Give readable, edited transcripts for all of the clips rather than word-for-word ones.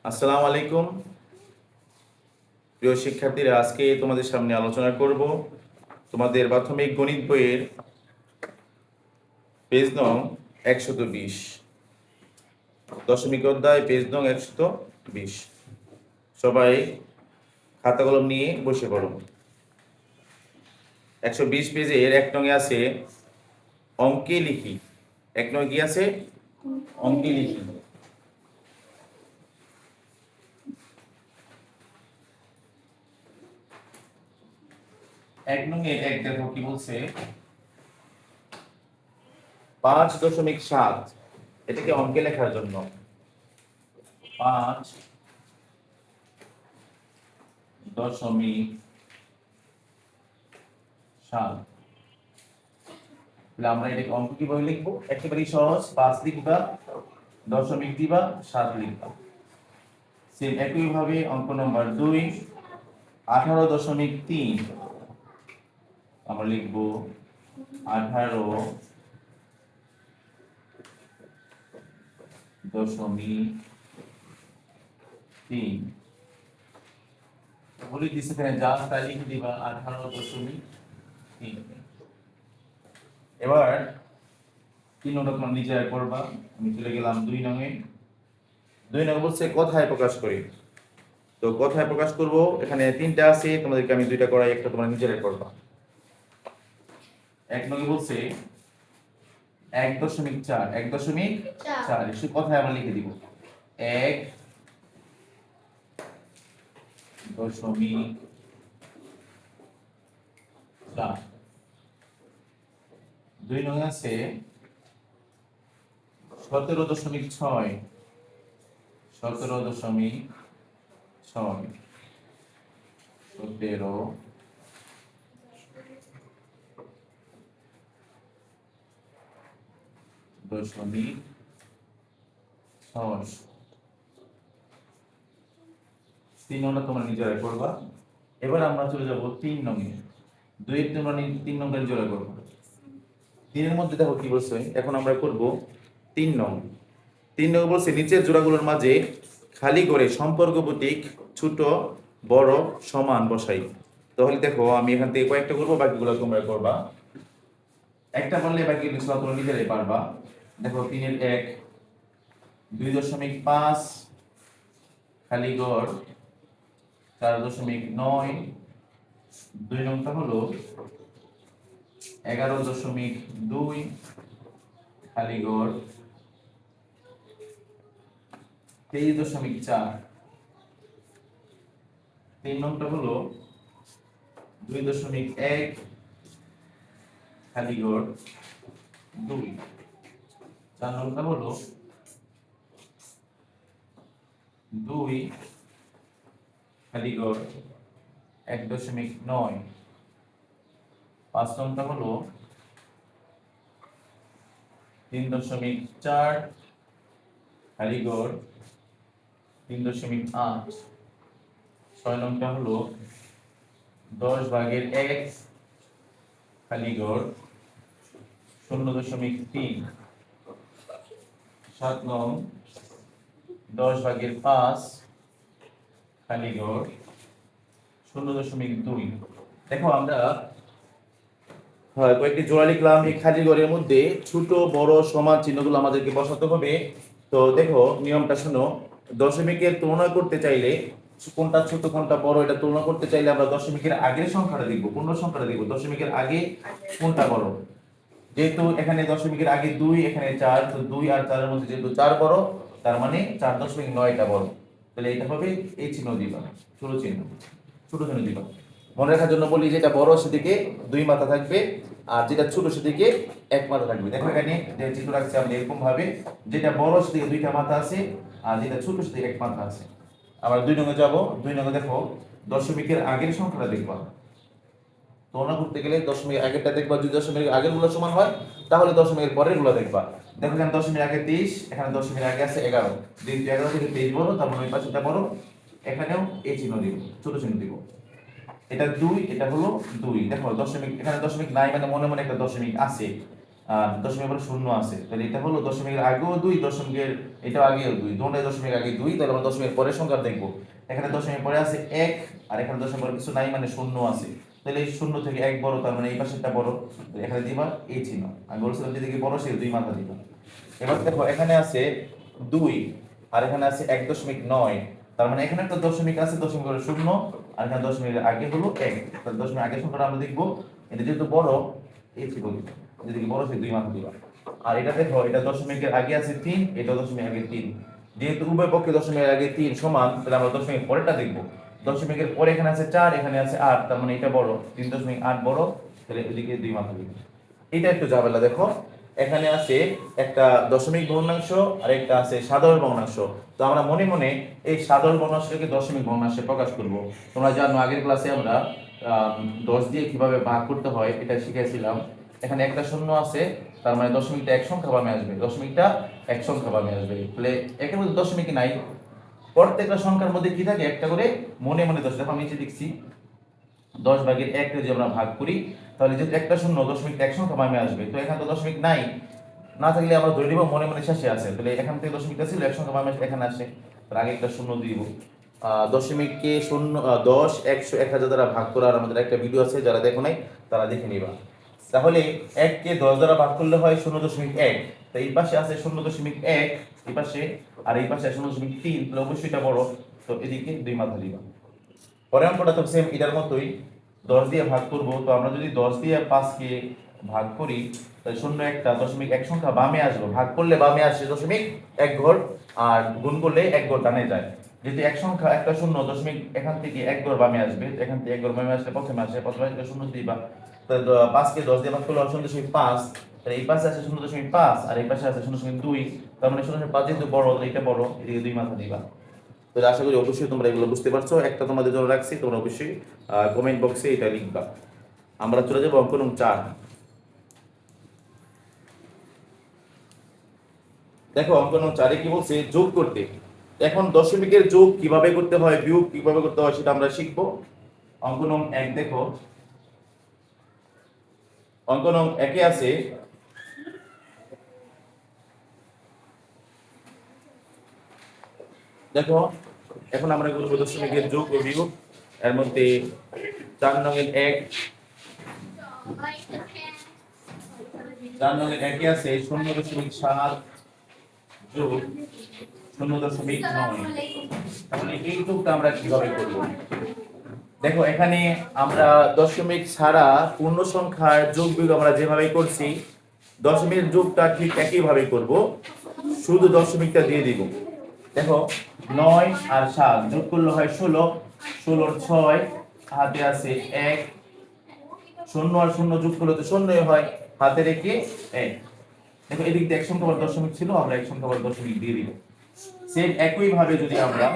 আসসালামু আলাইকুম প্রিয় শিক্ষার্থীরা, আজকে তোমাদের সামনে আলোচনা করব তোমাদের প্রাথমিক গণিত বইয়ের পেজ নং 120, দশমিক অধ্যায়, পেজ নং 120। সবাই খাতা কলম নিয়ে বসে পড়ো। 120 পেজের 1 নং আছে অঙ্কে লিখি। 1 নং কি আছে? অঙ্কে লিখি। এক নং এর এক দেখো কি বলছে, 5.7, এটাকে অঙ্কে লেখার জন্য 5.7, তাহলে আমরা এটাকে অঙ্ক কিভাবে লিখবো? একেবারেই সহজ। 5 লিখবা, দশমিক দিবা, 7 লিখবা। সেম একই ভাবে অঙ্ক নম্বর 2, 18.3, আমরা লিখবো 18.3। বলে দিচ্ছে এখানে যা তাই লিখে দিবা 18.3। এবার 3 নংটা তোমরা নিজে করবা। আমি চলে গেলাম 2 নংয়ে। 2 নং বলছে কথায় প্রকাশ করি। তো কথায় প্রকাশ করব, এখানে 3টা আছে, তোমাদেরকে আমি 2টা করাই, একটা তোমরা নিজেরাই করবা। 1 নং বলছে 1.4, 1.4, একটু কথায় আমরা লিখে দিব 1.4। 2 নং আছে 17.6, 17.6, 17.6। 3 নংটা তোমরা নিজেরাই করবা। এবার আমরা চলে যাব 3 নংয়ে। 2 এর তোমরা 3 নংটা নিজেরাই করবা। 3 এর মধ্যে দেখো কি বলছে, এখন আমরা করব 3 নং। 3 নং বলছে নিচের জোড়াগুলোর মাঝে খালি করে সম্পর্ক প্রতীক ছোট বড় সমান বসাই। তাহলে দেখো আমি এখান থেকে কয়েকটা করব, বাকিগুলো তোমরা করবা। একটা পারলে বাকিগুলো সব তোমরা নিজেরাই পারবা। দেখো 3 এর 1, 2.5, খালি গড় 4.9। 2 নংটা হলো 11.2, খালি গড় 23.4। 3 নংটা হলো 2.1, খালি গড় 2। 4 নংটা হলো 2, খালি গড় 1.9। 5 নংটা হলো 3.4, খালি গড় 3.8। 6 নংটা হলো 10/1, খালি গড় 0.3। 7 নং 10/5, খালি গড় 0.2। দেখো আমরা কয়েকটি জোড়া লিখলাম। এই খালি ঘরের মধ্যে ছোট বড় সমান চিহ্নগুলো আমাদেরকে বসাতে হবে। তো দেখো নিয়মটা শোনো, দশমিকের তুলনা করতে চাইলে কোনটা ছোট কোনটা বড় এটা তুলনা করতে চাইলে আমরা দশমিকের আগের সংখ্যাটা দেখব। পূর্ণ সংখ্যাটা দেখব, দশমিকের আগে কোনটা বড়। যেহেতু এখানে দশমিকের আগে 2, এখানে 4, তো 2 আর 4 এর মধ্যে যেহেতু 4 বড়, তার মানে 4.9টা বড়। তাহলে এটা হবে এই চিহ্ন দিবা, ছোট চিহ্ন, ছোট চিহ্ন দিবা। মনে রাখার জন্য বলি, যেটা বড় সেদিকে 2 মাথা থাকবে, আর যেটা ছোট সেদিকে 1 মাথা থাকবে। দেখো এখানে যে চিত্র রাখছি আমরা এরকম ভাবে, যেটা বড় সেদিকে 2টা মাথা আছে, আর যেটা ছোট সেদিকে 1 মাথা আছে। আবার 2 নঙে যাব। 2 নঙে দেখো দশমিকের আগের সংখ্যাটা দেখবা। তুলনা করতে গেলে দশমিকের আগেরটা দেখবা, যদি দশমিকের আগের গুলো সমান হয় তাহলে দশমিকের পরের গুলো দেখবা। দেখো এখানে দশমিকের আগে 23, এখানে দশমিকের আগে আছে 11। যেহেতু 11 থেকে 23 বড়, তার মানে ওই পাশেটা বড়। এখানেও এই চিহ্ন দিব, ছোট চিহ্ন দিব। এটা 2, এটা হলো 2। দেখো দশমিক, এখানে দশমিক নাই মানে মনে মনে একটা দশমিক আছে। আর দশমিকের পরে শূন্য আছে, তাহলে এটা হলো দশমিকের আগেও 2, দশমিকের এটাও আগেও 2, দুটোই দশমিক আগে 2, তাহলে আমরা দশমিকের পরের সংখ্যা দেখবো। এখানে দশমিকের পরে আছে 1, আর এখানে দশমিকের পরে কিছু নাই মানে শূন্য আছে, তাহলে এই শূন্য থেকে 1 বড়, তার মানে এই পাশেরটা বড়, তাহলে এখানে দিবা এই চিহ্ন। আমি বলছিলাম যেদিকে বড় সেই 2 মাথা দিবা। এবার দেখো এখানে আছে 2, আর এখানে আছে 1.9, তার মানে এখানে একটা দশমিক আছে, দশমিক হলো শূন্য, আর এখানে দশমিকের আগে হলো 1, তাহলে দশমিক আগের সংখ্যাটা আমরা দেখবো। এটা যেহেতু বড় এই ছিল, যেদিকে বড় সেই 2 মাথা দিবা। আর এটা দেখো এটা দশমিকের আগে আছে 3, এটা দশমিক আগে 3, যেহেতু উভয় পক্ষে দশমিকের আগে 3 সমান, তাহলে আমরা দশমিকের পরেরটা দেখবো। দশমিকের পরে এখানে আছে 4, এখানে আছে 8, তার মানে এটা বড়, 3.8 বড়, তাহলে এদিকে 2 মাথা দিবা। এটা একটু ঝামেলা। দেখো এখানে আছে একটা দশমিক ভগ্নাংশ আর একটা আছে সাধারণ ভগ্নাংশ, তো আমরা মনে মনে এই সাধারণ ভগ্নাংশটাকে দশমিক ভগ্নাংশে প্রকাশ করব। তোমরা জানো আগের ক্লাসে আমরা 10 দিয়ে কিভাবে ভাগ করতে হয় এটা শিখেছিলাম। এখানে একটা শূন্য আছে, তার মানে দশমিকটা এক সংখ্যা বামে আসবে, দশমিকটা এক সংখ্যা বামে আসবে, তাহলে একের মধ্যে দশমিক নাই। প্রত্যেকটা সংখ্যার মধ্যে কি থাকে একটা করে মনে মনে দশ। দেখো আমি নিচে লিখছি 10/1 যদি আমরা ভাগ করি, তাহলে যেহেতু একটা শূন্য দশমিক এক সংখ্যা বামে আসবে, তো এখানে তো দশমিক নাই, না থাকলে আমরা ধরে নিব মনে মনে শেষে আছে, তাহলে এখান থেকে দশমিকটা ছিল এক সংখ্যা বামে এখানে আসে, তার আগে একটা শূন্য দিব। দশমিককে শূন্য 10, 100, 1000 দ্বারা ভাগ করার আমাদের একটা ভিডিও আছে, যারা দেখো নাই তারা দেখে নিবা। তাহলে 1 কে 10 দ্বারা ভাগ করলে হয় 0.1, তো এই পাশে আছে 0.1 এই পাশে, আর এই পাশে 0.3, তাহলে অবশ্যই এটা বড়, তো এদিকে 2 মাথা দিবা। পরের অঙ্কটা তো সেম এটার মতোই, 10 দিয়ে ভাগ করব, তো আমরা যদি 10 দিয়ে 5 কে ভাগ করি, তাহলে শূন্য একটা দশমিক এক সংখ্যা বামে আসবে, ভাগ করলে বামে আসে দশমিক এক ঘর, আর গুণ করলে এক ঘর ডানে যায়। যদি এক সংখ্যা একটা শূন্য দশমিক এখান থেকে এক ঘর বামে আসবে, এখান থেকে এক ঘর বামে আসলে প্রথমে আসে, প্রথমে একটা শূন্য দিবা, তাহলে 5 কে 10 দিয়ে ভাগ করলে 0.5, তাহলে এই পাশে আছে 0.5 আর এই পাশে আছে 0.2, তার মানে 0.5 যেহেতু বড়, তাহলে এটা বড়, এদিকে 2 মাথা দিবা। তো আশা করি অবশ্যই তোমরা এগুলো বুঝতে পারছো। একটা তোমাদের জন্য রাখছি, তোমরা অবশ্যই কমেন্ট বক্সে এটা লিখবা। আমরা চলে যাবো অঙ্ক নং 4। দেখো অঙ্ক নং 4-এ কি বলছে, যোগ করতে। এখন দশমিকের যোগ কিভাবে করতে হয়, বিয়োগ কিভাবে করতে হয় সেটা আমরা শিখবো। অঙ্ক নং 1 দেখো, অঙ্ক নং 1-এ আছে দেখো, এখন আমরা করবো দশমিকের যোগ ও বিয়োগ। এর মধ্যে 4 নং 1, 4 নং 1-এ আছে 0.7 যোগ 0.9। তাহলে এই যোগটা আমরা কিভাবে করব? দেখো এখানে আমরা দশমিক ছাড়া পূর্ণ সংখ্যার যোগ বিয়োগ আমরা যেভাবে করছি, দশমিকের যোগটা ঠিক একইভাবে করব, শুধু দশমিকটা দিয়ে দিব। দেখো 9 আর 7 যোগ করলে হয় 16, 16 6 হাতে আছে 1, 0 আর 0 যোগ করলে তো 0ই হয়, হাতে রেখে 1। দেখো এদিক দিয়ে এক সংখ্যা বড় দশমিক ছিল, আমরা এক সংখ্যা বড় দশমিক দিয়ে দিব। সেম একই ভাবে যদি আমরা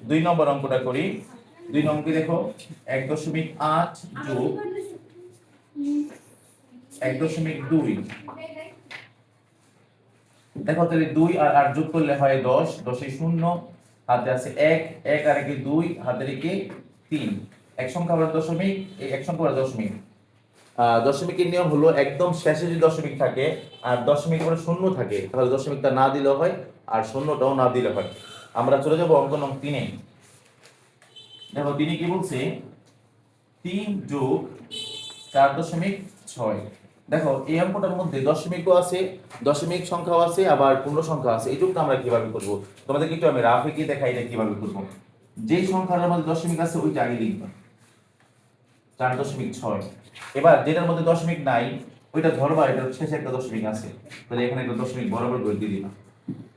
2 নম্বর অঙ্কটা করি, 2 নম্বরকে দেখো 1.8 যোগ 1.2, দেখো তাহলে 2 আর 8 যোগ করলে হয় 10, 10 এ 0 হাতে আছে 1, 1 আর 1 2 হাতে রেখে 3, এক সংখ্যা বড় দশমিক, এই এক সংখ্যা বড় দশমিক। দশমিকের নিয়ম হলো একদম শেষে যদি দশমিক থাকে আর দশমিক পরে শূন্য থাকে, তাহলে দশমিকটা না দিলেও হয় আর শূন্যটাও না দিলে হয়। আমরা চলে যাব অঙ্ক নং 3-এ। দেখো তিনি কি বলছে, 3 যোগ 4.6। দেখো এই অঙ্কটার মধ্যে দশমিকও আছে, দশমিক সংখ্যাও আছে, আবার পূর্ণ সংখ্যা আছে। এই যোগটা আমরা কিভাবে করব তোমাদেরকে একটু আমি রাফ এঁকে দেখাই এটা কিভাবে করব। যে সংখ্যার মধ্যে দশমিক আছে ওইটা আগে লিখবা, 4.6। এবার যেটার মধ্যে দশমিক নাই ওইটা ধরবা, এটা শেষে একটা দশমিক আছে, তাহলে এখানে একটা দশমিক বরাবর করে দিয়ে দিবা।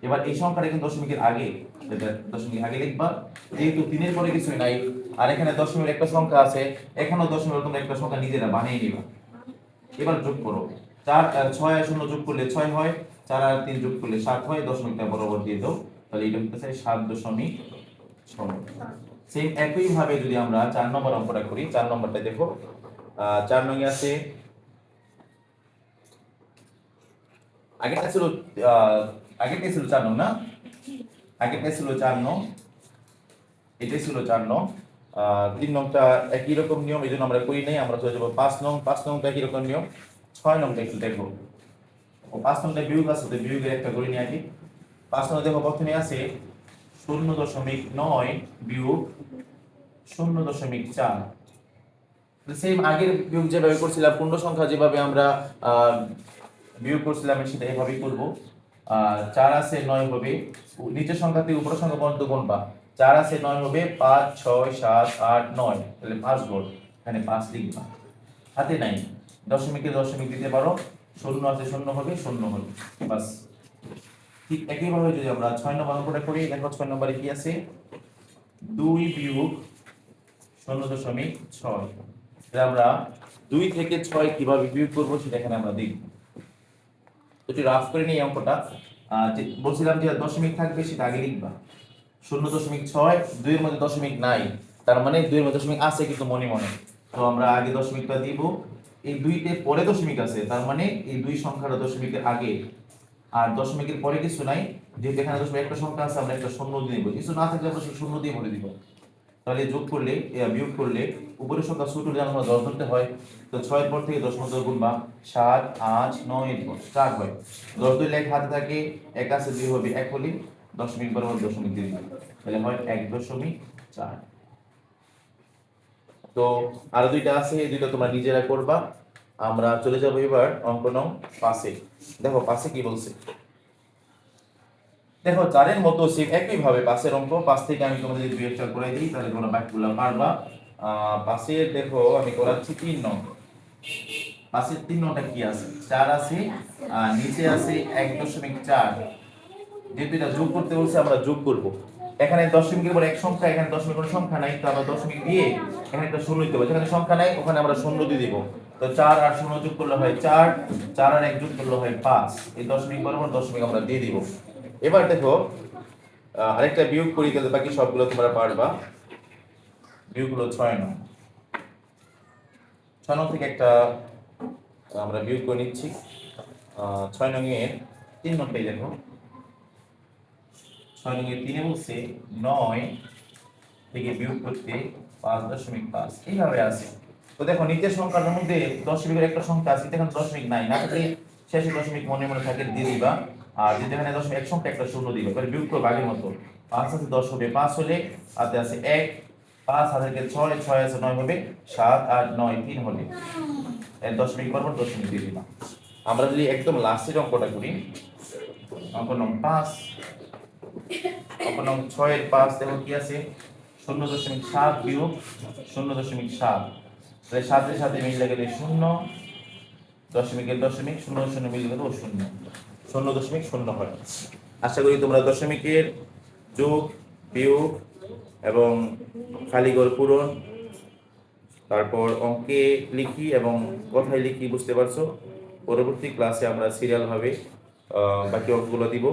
এবার এই সংখ্যাটা কিন্তু দশমিকের আগে, এটা দশমিক আগে লিখবা, যেহেতু 3-এর পরে কিছু নাই, আর এখানে দশমিকের একটা সংখ্যা আছে, এখানেও দশমিকের তোমরা একটা সংখ্যা নিজেরা বানিয়ে নিবা। এবার যোগ করো, 4 আর 6 আর 0 যোগ করলে 6 হয়, 4 আর 3 যোগ করলে 7 হয়, দশমিকটা বরাবর দিয়ে দাও, তাহলে এটা হচ্ছে 7.6। সেম একই ভাবে যদি আমরা 4 নম্বর অঙ্কটা করি, 4 নম্বরটা দেখো 4 নং এ আছে, আগেরটা ছিল আগেরটা ছিল 4 নং না, আগেরটা ছিল 4 নং, এটা ছিল 4 নং। 3 নংটা একই রকম নিয়ম, এই জন্য আমরা করি নাই। আমরা চলে যাবো 5 নং, 5 নংটা একই রকম নিয়ম। 6 নংটা একটু দেখো, ও 5 নম্বরে বিয়োগ আছে, তো বিয়োগের একটা করে নিয়ে আগে। 5 নম্বরে দেখো প্রথমে আছে 0.9 বিয়োগ 0.4। সেম আগের বিয়োগ যেভাবে করছিলাম, পূর্ণ সংখ্যা যেভাবে আমরা বিয়োগ করছিলাম সেটা এভাবেই করব। 4 আছে 9 হবে, নিচের সংখ্যা থেকে উপরের সংখ্যা পর্যন্ত গুণবা। 4 আছে 9 হবে 5 6 7 8 9, তাহলে 5 গুণ, এখানে 5 লিখবা। হাতে নাই, দশমিকে দশমিক দিতে পারো, শূন্য আছে শূন্য হবে, শূন্য হবে, বাস। ঠিক একইভাবে যদি আমরা 6 নম্বর অঙ্কটা করি, দেখো 6 নম্বরে কি আছে, 2 বিয়োগ 0.6। তাহলে আমরা 2 থেকে 6 কিভাবে বিয়োগ করবো সেটা এখানে আমরা দেখব। তো একটু রাফ করে নিই অঙ্কটা। যে বলছিলাম যে দশমিক থাকবে সেটা আগে লিখবা। 0.6, 2 এর মধ্যে দশমিক নাই, তার মানে 2 এর মধ্যে দশমিক আছে কিন্তু মনে মনে। তো আমরা আগে দশমিকটা দিব, এই 2তে পরে দশমিক আছে, তার মানে এই 2 সংখ্যাটা দশমিকের আগে। আর দশমিকের পরে কিছু নাই, যেহেতু এখানে দশমিক একটা সংখ্যা আছে, আমরা একটা শূন্য দিয়ে দিব, কিছু না থাকলে আমরা শূন্য দিয়ে ভরে দিব। তাহলে যোগ করলে বিয়োগ করলে উপরের সংখ্যা ছোট হলে আমরা 10 ধরতে হয়, তো 6 এর পর থেকে 10 মধ্যে গুণবা, 7 8 9 এর পর 4 হয়, 10 দুই লেখ হাতে থাকে, 1 আছে 2 হবে, 1 হলে দশমিক বরাবর দশমিক দিয়ে দিবে, তাহলে হয় 1.4। তো আরো দুইটা আছে, এই দুইটা তোমরা নিজেরা করবা। আমরা চলে যাব এবার অঙ্ক নং 5 এ। দেখো 5 এ কি বলছে, দেখো 4 এর মতো সেম একই ভাবে 5 এর অঙ্ক। 5 থেকে আমি তোমাদের দুই একটা করে দিই, তাহলে তোমরা বাকিগুলো পারবা। 5 এর দেখো আমি করাচ্ছি 3 নং। 5 এর 3 নংটা কি আছে, 4 আছে, নিচে আছে 1.4। যেহেতু এটা যোগ করতে বলছে আমরা যোগ করব। এখানে দশমিকের পর এক সংখ্যা, এখানে দশমিকের কোনো সংখ্যা নাই, তো আমরা দশমিক দিয়ে এখানে একটা শূন্য দিতে হবে, যেখানে সংখ্যা নাই ওখানে আমরা শূন্য দিয়ে দিব। তো 4 আর 0 যোগ করলে হয় 4, 4 আর 1 যোগ করলে হয় 5, এই দশমিক বরাবর দশমিক আমরা দিয়ে দিব। এবার দেখো আরেকটা বিয়োগ করি, তাহলে বাকি সবগুলো তোমরা পারবা। বিয়োগ হলো 6 নং। 6 নং থেকে একটা আমরা বিয়োগ করে নিচ্ছি। 6 নং এর 3 নম্বরটাই দেখো। 6 নং এর 3 এ বলছে 9 থেকে বিয়োগ করতে 5.5 এইভাবে আছে। তো দেখো নিচের সংখ্যার মধ্যে দশমিকের একটা সংখ্যা আছে, এখানে দশমিক নাই, না থাকলে শেষে দশমিক মনে মনে থাকে দিয়ে দিবা। আর যদি এখানে দশমিক এক সংখ্যা একটা শূন্য দিবা, এবার বিয়োগ করবে আগের মতো। 5 আছে 10 হবে, 5 হলে হাতে আছে 1, 5 হাতে 6, 6 আছে 9 হবে, 7 8 9 3 হলে এর দশমিক বরাবর দশমিক দিয়ে দিবা। আমরা যদি একদম লাস্টের অঙ্কটা করি, অঙ্ক নং 5, অঙ্ক নং 6 এর 5 দেখো কি আছে, 0.7 বিয়োগ 0.7, তাহলে 7 এর সাথে মিলে গেলে 0, দশমিকের দশমিক 0 0 মিলে গেলে 0, 0.0 হয়। আশা করি তোমরা দশমিকের যোগ বিয়োগ এবং খালি ঘর পূরণ, তারপর অঙ্কে লিখি এবং কথায় লিখি বুঝতে পারছো। পরবর্তী ক্লাসে আমরা সিরিয়াল ভাবে বাকি অঙ্কগুলো দিব।